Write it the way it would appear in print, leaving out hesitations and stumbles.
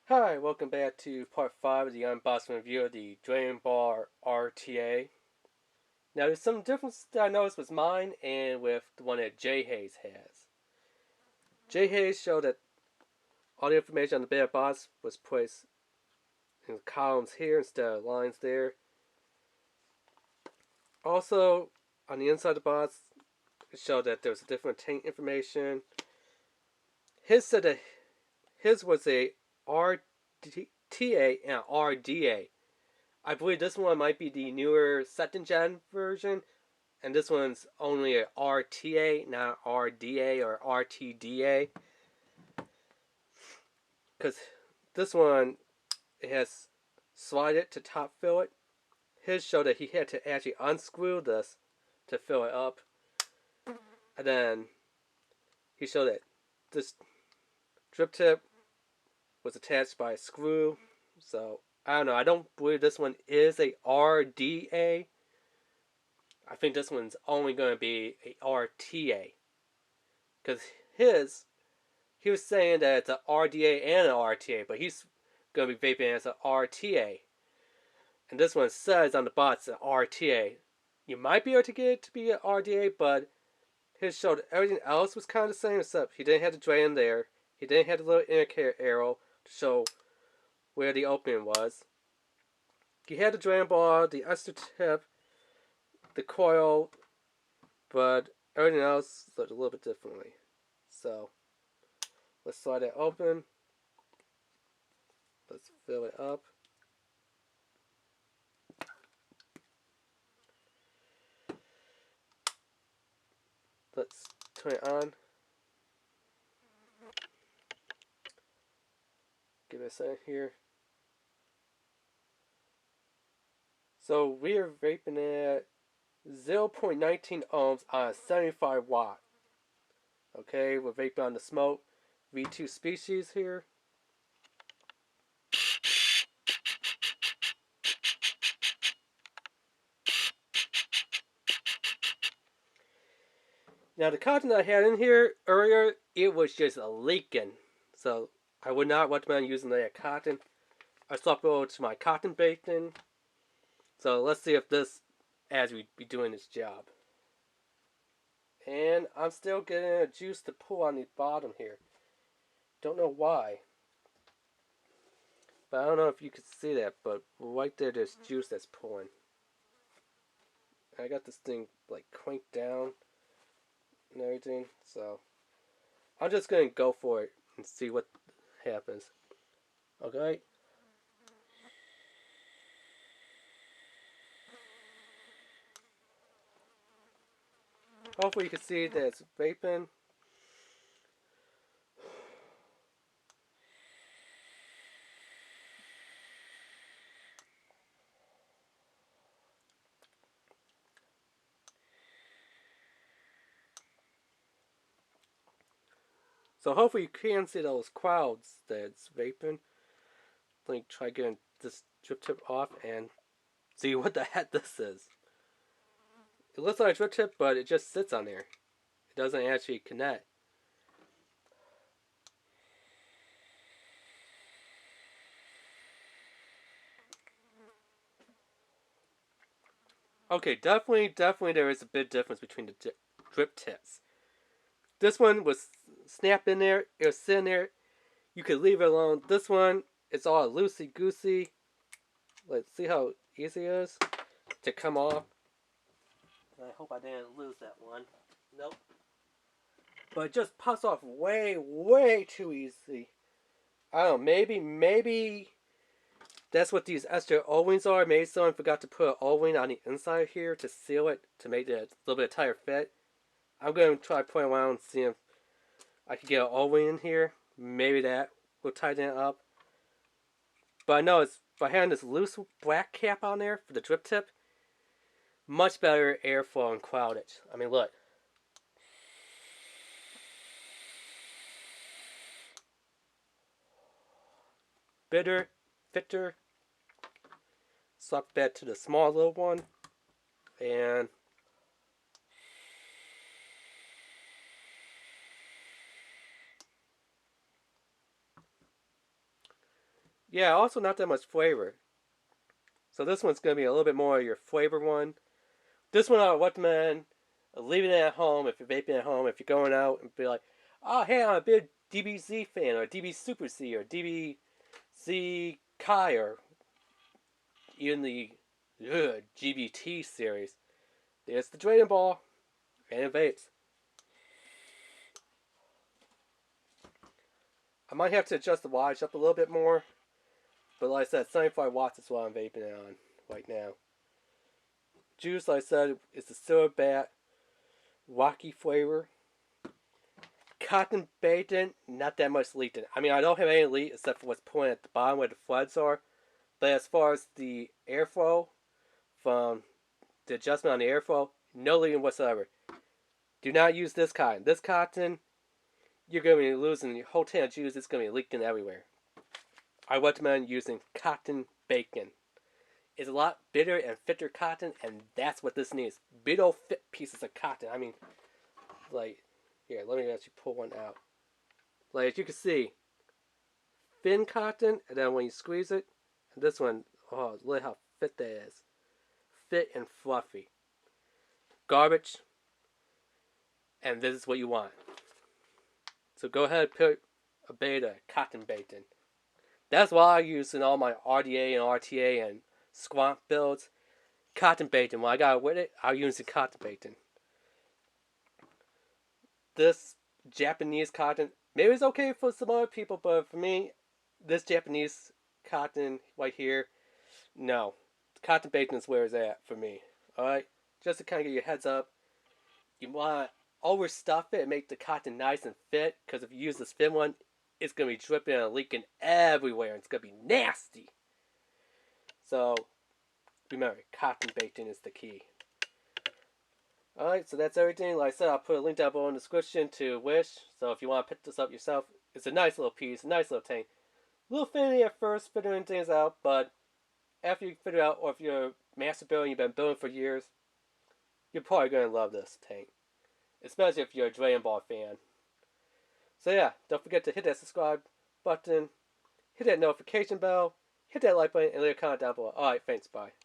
Hi, welcome back to part 5 of the unboxing review of the Ball RTA. Now there's some difference that I noticed with mine and with the one that J Hayes has. J Hayes showed that all the information on the back box was placed in columns here instead of lines there. Also, on the inside of the box, it showed that there was different tank information. His said that his was a RTA and RDA. I believe this one might be the newer second gen version, and this one's only a RTA, not RDA or RTDA. Because this one, it has slided to top fill it. His showed that he had to actually unscrew this to fill it up. And then he showed that this drip tip was attached by a screw. So, I don't know. I don't believe this one is a RDA. I think this one's only going to be a RTA. Because he was saying that it's a RDA and an RTA, but he's going to be vaping as an RTA. And this one says on the box an RTA. You might be able to get it to be an RDA, but his showed everything else was kind of the same, except he didn't have the drain there. He didn't have the little indicator arrow to show where the opening was. He had the drain ball, the extra tip, the coil, but everything else looked a little bit differently. So, let's slide it open. Let's fill it up. Let's turn it on. Give it a second here. So we are vaping at 0.19 ohms on 75 watt. Okay, we're vaping on the smoke V2 species here. Now the cotton I had in here earlier, it was just leaking. So I would not recommend using that cotton. I swapped over to my cotton baking. So let's see if this as we be doing its job. And I'm still getting a juice to pull on the bottom here. Don't know why. But I don't know if you can see that, but right there there's juice that's pulling. I got this thing like cranked down and everything, so I'm just gonna go for it and see what happens. Okay. Hopefully you can see that it's vaping. So hopefully you can see those clouds that it's vaping. Let me try getting this drip tip off and see what the heck this is. It looks like a drip tip, but it just sits on there. It doesn't actually connect. Okay, definitely there is a big difference between the drip tips. This one was snapped in there. It was sitting there. You could leave it alone. This one, it's all loosey-goosey. Let's see how easy it is to come off. I hope I didn't lose that one. Nope. But it just pops off way too easy. I don't know, maybe that's what these extra O-rings are. Maybe someone forgot to put an O-ring on the inside here to seal it, to make it a little bit tighter fit. I'm going to try playing around and see if I can get an O-ring in here. Maybe that will tighten it up. But I know it's by having this loose black cap on there for the drip tip, much better airflow and cloudage. I mean, look. Bitter, fitter. Swap that to the small little one. And Yeah, also not that much flavor. So this one's going to be a little bit more of your flavor one. This one I would recommend leaving it at home if you're vaping at home. If you're going out and be like, oh, hey, I'm a big DBZ fan, or DB Super C, or DBZ Kai, or even the GBT series. There's the Dragon Ball and it vapes. I might have to adjust the wattage up a little bit more, but like I said, 75 watts is what I'm vaping it on right now. Juice, like I said, is the silver bat, rocky flavor. Cotton bacon, not that much leak in it. I mean, I don't have any leak except for what's pointed at the bottom where the floods are. But as far as the airflow, from the adjustment on the airflow, no leaking whatsoever. Do not use this cotton. This cotton, you're going to be losing your whole tan of juice. It's going to be leaking everywhere. I recommend using cotton bacon. It's a lot bitter and fitter cotton, and that's what this needs. Big old fit pieces of cotton. I mean, like, here, let me actually pull one out. Like, as you can see, thin cotton, and then when you squeeze it, and this one, oh, look how fit that is. Fit and fluffy. Garbage, and this is what you want. So go ahead and put a beta, cotton bacon. That's what I use in all my RDA and RTA and squat builds. Cotton bacon. When I got it with it, I use the cotton bacon. This Japanese cotton, maybe it's okay for some other people, but for me, this Japanese cotton right here, no. Cotton bacon is where it's at for me. Alright? Just to kind of get your heads up, you want to overstuff it and make the cotton nice and fit, because if you use this thin one, it's going to be dripping and leaking everywhere, and it's going to be nasty. So, remember, cotton bacon is the key. Alright, so that's everything. Like I said, I'll put a link down below in the description to Wish. So if you want to pick this up yourself, it's a nice little piece, a nice little tank. A little finicky at first, figuring things out, but after you figure out, or if you're master building, you've been building for years, you're probably going to love this tank. Especially if you're a Dragon Ball fan. So yeah, don't forget to hit that subscribe button, hit that notification bell, hit that like button, and leave a comment down below. Alright, thanks, bye.